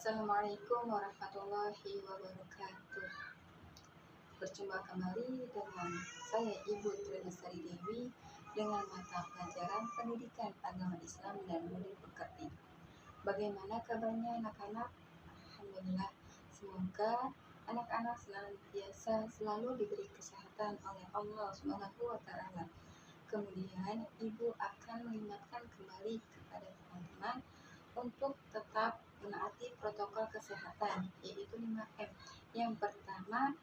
Assalamualaikum warahmatullahi wabarakatuh. Berjumpa kembali dengan saya Ibu Trinasari Dewi dengan mata pelajaran Pendidikan Agama Islam dan Budi Pekerti. Bagaimana kabarnya anak-anak? Alhamdulillah, semoga anak-anak senantiasa selalu diberi kesehatan oleh Allah Subhanahu wa Ta'ala. Kemudian Ibu akan mengingatkan kembali kepada teman-teman untuk tetap menaati protokol kesehatan, yaitu 5M. Yang pertama,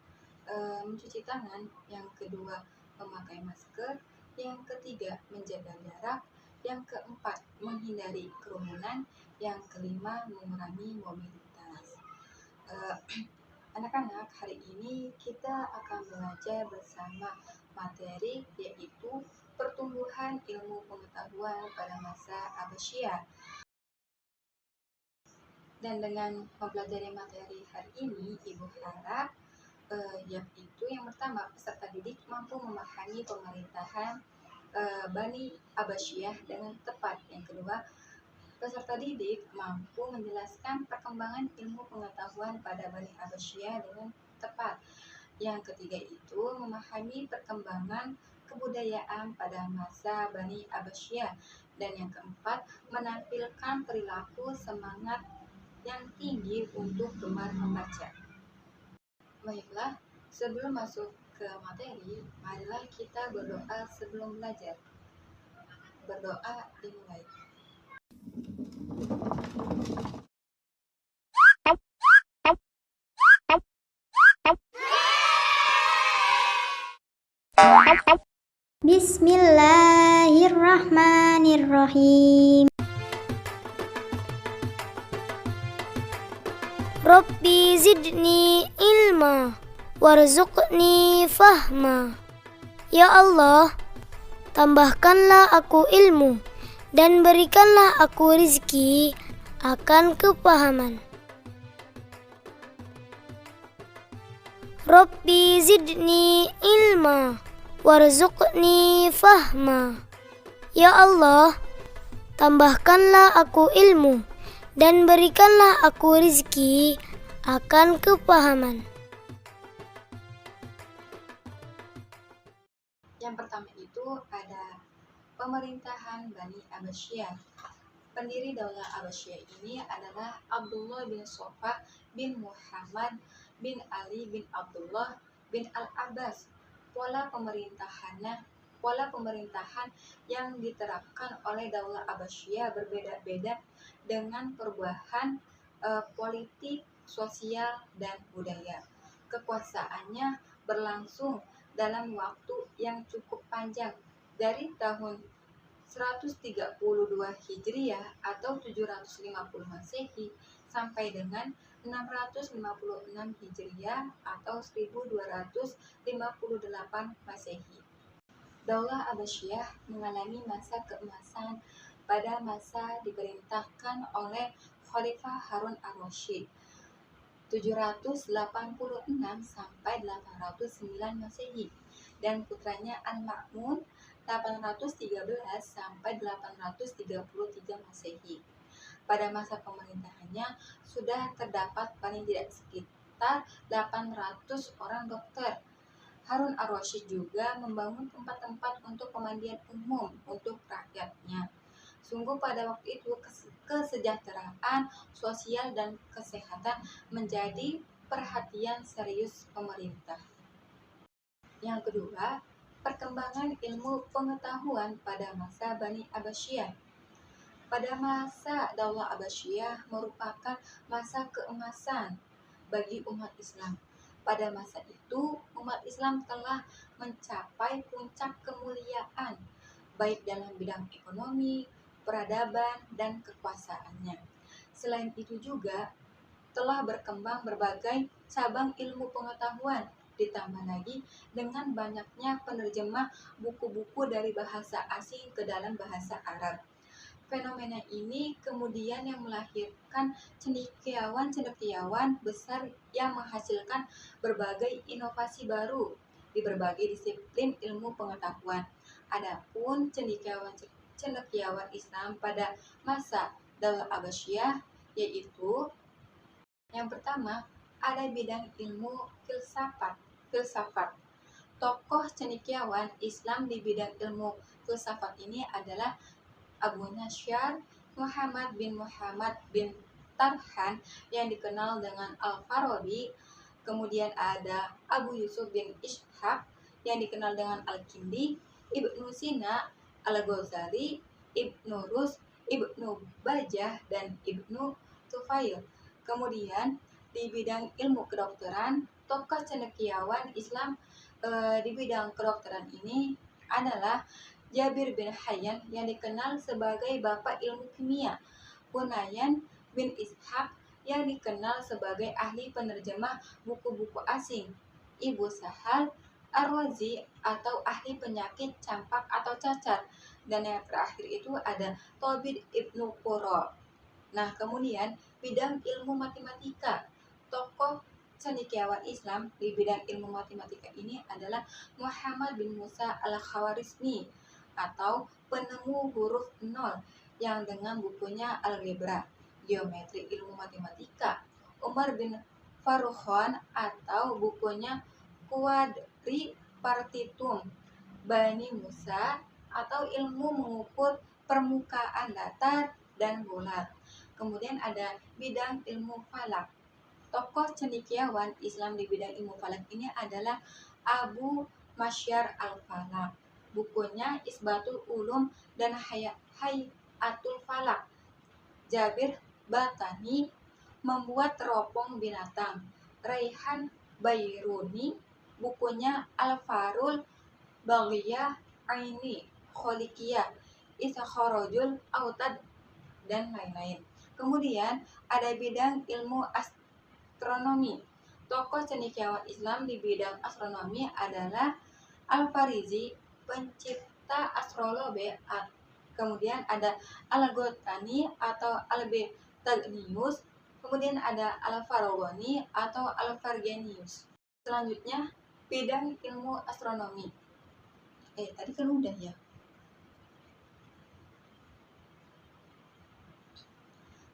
mencuci tangan. Yang kedua, memakai masker. Yang ketiga, menjaga jarak. Yang keempat, menghindari kerumunan. Yang kelima, mengurangi mobilitas. Anak-anak, hari ini kita akan belajar bersama materi yaitu pertumbuhan ilmu pengetahuan pada masa Abbasiyah. Dan dengan mempelajari materi hari ini, Ibu harap yaitu yang pertama, peserta didik mampu memahami pemerintahan Bani Abbasiyah dengan tepat. Yang kedua, peserta didik mampu menjelaskan perkembangan ilmu pengetahuan pada Bani Abbasiyah dengan tepat. Yang ketiga itu memahami perkembangan kebudayaan pada masa Bani Abbasiyah. Dan yang keempat, menampilkan perilaku semangat yang tinggi untuk gemar membaca. Baiklah, sebelum masuk ke materi, marilah kita berdoa sebelum belajar. Berdoa dimulai. Bismillahirrahmanirrahim. Rabbi zidni ilma warzuqni fahma. Ya Allah, tambahkanlah aku ilmu dan berikanlah aku rizki akan kepahaman. Rabbi zidni ilma warzuqni fahma. Ya Allah, tambahkanlah aku ilmu dan berikanlah aku rizki akan kepahaman. Yang pertama itu ada pemerintahan Bani Abbasiyah. Pendiri Daulah Abbasiyah ini adalah Abdullah bin Sofa bin Muhammad bin Ali bin Abdullah bin Al-Abbas. Pola pemerintahan yang diterapkan oleh Daulah Abbasiyah berbeda-beda dengan perubahan politik, sosial, dan budaya. Kekuasaannya berlangsung dalam waktu yang cukup panjang dari tahun 132 Hijriah atau 750 Masehi sampai dengan 656 Hijriah atau 1258 Masehi. Daulah Abbasiyah mengalami masa keemasan pada masa diperintahkan oleh Khalifah Harun ar-Rasyid 786 sampai 809 Masehi dan putranya Al-Ma'mun 813 sampai 833 Masehi. Pada masa pemerintahannya sudah terdapat paling tidak sekitar 800 orang dokter. Harun ar-Rasyid juga membangun tempat-tempat untuk pemandian umum untuk rakyatnya. Sungguh pada waktu itu kesejahteraan sosial dan kesehatan menjadi perhatian serius pemerintah. Yang kedua, perkembangan ilmu pengetahuan pada masa Bani Abbasiyah. Pada masa Daulah Abbasiyah merupakan masa keemasan bagi umat Islam. Pada masa itu, umat Islam telah mencapai puncak kemuliaan, baik dalam bidang ekonomi, peradaban, dan kekuasaannya. Selain itu juga, telah berkembang berbagai cabang ilmu pengetahuan, ditambah lagi dengan banyaknya penerjemah buku-buku dari bahasa asing ke dalam bahasa Arab. Fenomena ini kemudian yang melahirkan cendekiawan-cendekiawan besar yang menghasilkan berbagai inovasi baru di berbagai disiplin ilmu pengetahuan. Adapun cendekiawan Islam pada masa Daulah Abbasiyah yaitu Yang pertama, ada bidang ilmu filsafat. Tokoh cendekiawan Islam di bidang ilmu filsafat ini adalah Abu Nasyar Muhammad bin Tarhan yang dikenal dengan Al-Farabi. Kemudian ada Abu Yusuf bin Ishaq yang dikenal dengan Al-Kindi, Ibnu Sina, Al-Ghazali, Ibnu Rus, Ibnu Bajah, dan Ibnu Tufail. Kemudian di bidang ilmu kedokteran, tokoh cendekiawan Islam di bidang kedokteran ini adalah Jabir bin Hayyan yang dikenal sebagai Bapak Ilmu Kimia, Hunayan bin Ishaq yang dikenal sebagai ahli penerjemah buku-buku asing, Ibu Sahal Ar-Razi atau ahli penyakit campak atau cacar, dan yang terakhir itu ada Tobit Ibnu Qura. Nah, kemudian bidang ilmu matematika. Tokoh cendekiawan Islam di bidang ilmu matematika ini adalah Muhammad bin Musa al-Khawarizmi atau penemu huruf nol yang dengan bukunya Algebra, Geometri Ilmu Matematika, Umar bin Farukhan atau bukunya Quadripartitum, Bani Musa atau ilmu mengukur permukaan datar dan bulat. Kemudian ada bidang ilmu falak. Tokoh cendekiawan Islam di bidang ilmu falak ini adalah Abu Masyar al-Falak. Bukunya Isbatul Ulum dan Hayatul Falak. Jabir Batani membuat teropong binatang. Raihan Bairuni bukunya Al-Farul Baghiyah Aini Kholikiyah Isakharojul Autad dan lain-lain. Kemudian ada bidang ilmu astronomi. Tokoh cendekiawan Islam di bidang astronomi adalah Al-Farizi, pencipta astrologi. Kemudian ada Al-Ghotani atau Al-Betagnius. Kemudian ada Al-Farogoni atau Al-Fargenius. Selanjutnya, bidang ilmu astronomi. Tadi kan udah ya.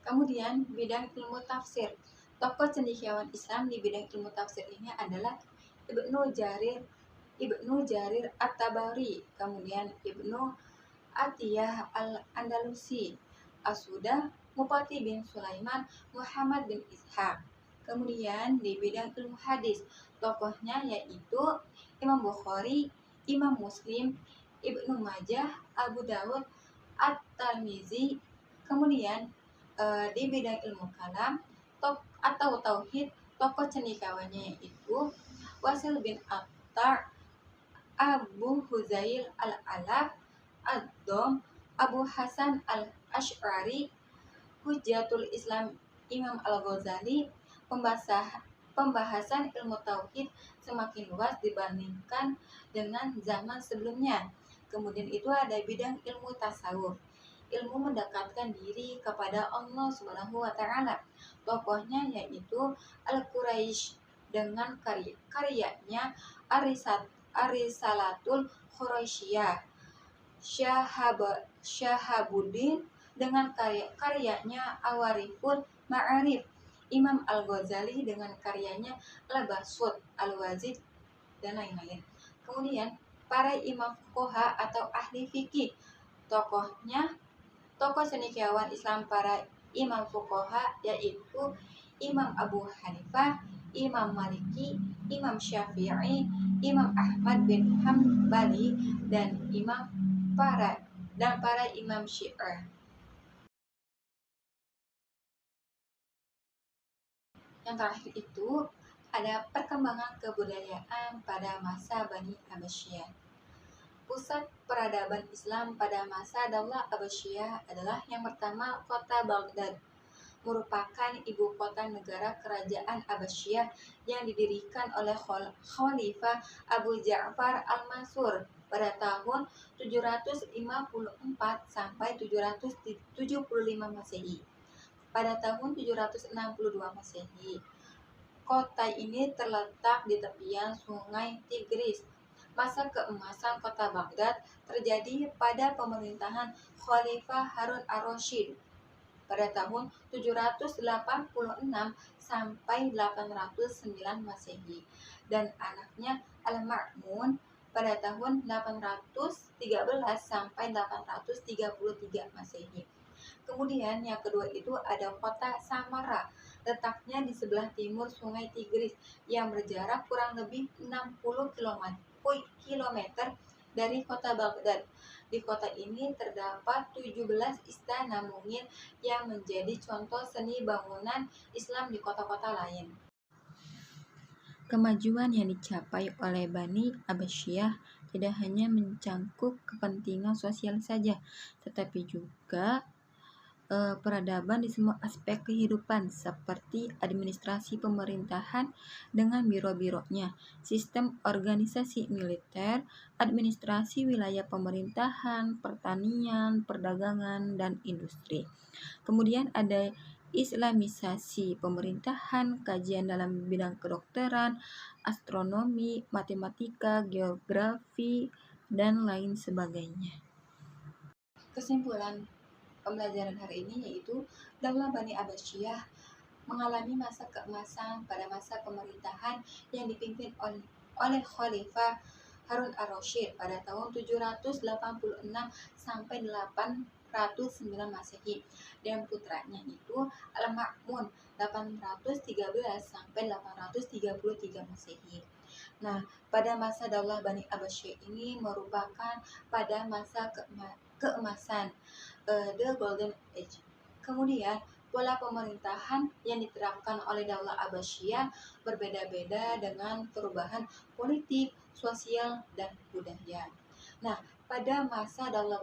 Kemudian bidang ilmu tafsir. Tokoh cendekiawan Islam di bidang ilmu tafsir ini adalah Ibnu Jarir At-Tabari, kemudian Ibnu Atiyah Al-Andalusi, As-Sudah, Mupati bin Sulaiman, Muhammad bin Ishaq. Kemudian di bidang ilmu hadis, tokohnya yaitu Imam Bukhari, Imam Muslim, Ibnu Majah, Abu Dawud, At-Tirmizi. Kemudian di bidang ilmu kalam atau tauhid, tokoh cendekiawannya yaitu Wasil bin Attar, Abu Huzail al-Alaf, Ad-Dom, Abu Hasan al-Ash'ari, Hujjatul Islam Imam Al-Ghazali. Pembahasan ilmu tauhid semakin luas dibandingkan dengan zaman sebelumnya. Kemudian itu ada bidang ilmu tasawuf, ilmu mendekatkan diri kepada Allah Subhanahu wa Ta'ala. Tokohnya yaitu Al-Quraisy dengan karyanya Arisalatul Quraisyah, Syahabuddin dengan karyanya Awariful Ma'arif, Imam Al-Ghazali dengan karyanya Al-Basut, Al-Wazid, dan lain-lain. Kemudian para imam fuqaha atau ahli fikih. Tokoh cendekiawan Islam para imam fuqaha yaitu Imam Abu Hanifah, Imam Maliki, Imam Syafi'i, Imam Ahmad bin Hambali, dan para imam Syiah. Yang terakhir itu ada perkembangan kebudayaan pada masa Bani Abbasiyah. Pusat peradaban Islam pada masa Daulah Abbasiyah adalah yang pertama kota Baghdad, merupakan ibu kota negara kerajaan Abbasiyah yang didirikan oleh Khalifah Abu Ja'far al-Mansur pada tahun 754 sampai 775 Masehi. Pada tahun 762 Masehi, kota ini terletak di tepian Sungai Tigris. Masa keemasan kota Baghdad terjadi pada pemerintahan Khalifah Harun ar-Rasyid. pada tahun 786 sampai 809 Masehi, dan anaknya Al-Ma'mun pada tahun 813 sampai 833 Masehi. Kemudian yang kedua itu ada kota Samara, letaknya di sebelah timur Sungai Tigris yang berjarak kurang lebih 60 kilometer dari kota Baghdad. Di kota ini terdapat 17 istana mungil yang menjadi contoh seni bangunan Islam di kota-kota lain. Kemajuan yang dicapai oleh Bani Abbasiyah tidak hanya mencangkup kepentingan sosial saja, tetapi juga peradaban di semua aspek kehidupan seperti administrasi pemerintahan dengan biro-bironya, sistem organisasi militer, administrasi wilayah pemerintahan, pertanian, perdagangan, dan industri. Kemudian ada Islamisasi pemerintahan, kajian dalam bidang kedokteran, astronomi, matematika, geografi, dan lain sebagainya. Kesimpulan pembelajaran hari ini yaitu Daulah Bani Abbasiyah mengalami masa keemasan pada masa pemerintahan yang dipimpin oleh Khalifah Harun ar-Rasyid pada tahun 786 sampai 809 Masehi, dan putranya itu Al-Ma'mun 813 sampai 833 Masehi. Nah, pada masa Daulah Bani Abbasiyah ini merupakan pada masa keemasan, the Golden Age. Kemudian pola pemerintahan yang diterapkan oleh Daulah Abbasiyah berbeda-beda dengan perubahan politik, sosial, dan budaya. Nah, pada masa Daulah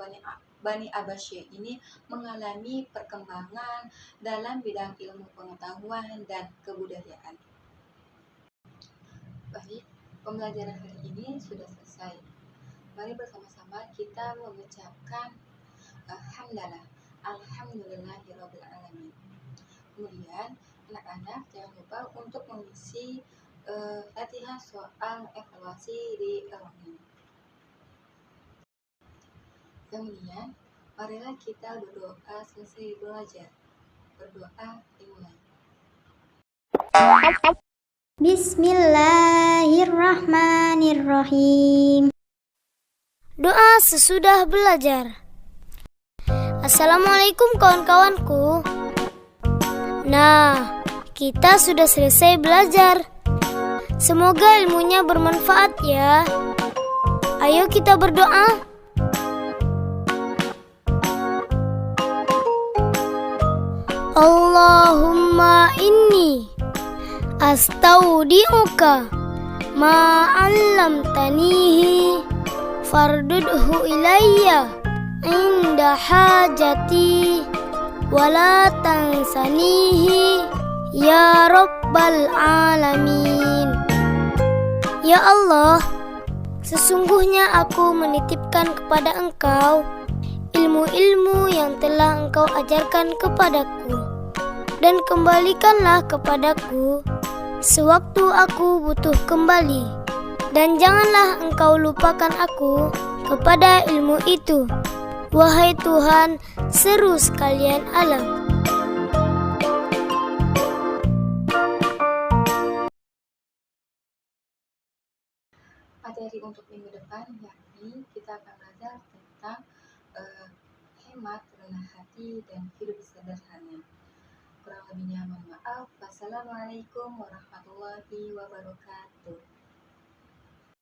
Bani Abbasiyah ini mengalami perkembangan dalam bidang ilmu pengetahuan dan kebudayaan. Baik, pembelajaran hari ini sudah selesai. Mari bersama-sama kita mengucapkan hamdalah, alhamdulillahirabbil alamin. Kemudian anak-anak jangan lupa untuk mengisi latihan soal evaluasi di Elongin. Kemudian marilah kita berdoa selesai belajar. Berdoa dimulai. Bismillahirrahmanirrahim. Doa sesudah belajar. Assalamualaikum kawan-kawanku. Nah, kita sudah selesai belajar. Semoga ilmunya bermanfaat ya. Ayo kita berdoa. Allahumma inni astaudi'uka ma'allamtanihi fardudhu ilayya inda hajati wala tansanihi ya rabbal alamin. Ya Allah, sesungguhnya aku menitipkan kepada Engkau ilmu-ilmu yang telah Engkau ajarkan kepadaku, dan kembalikanlah kepadaku sewaktu aku butuh kembali, dan janganlah Engkau lupakan aku kepada ilmu itu, wahai Tuhan seru sekalian alam. Materi untuk minggu depan yakni kita akan belajar tentang hemat, rendah hati, dan hidup sederhana. Kurang lebihnya mohon maaf. Wassalamualaikum warahmatullahi wabarakatuh.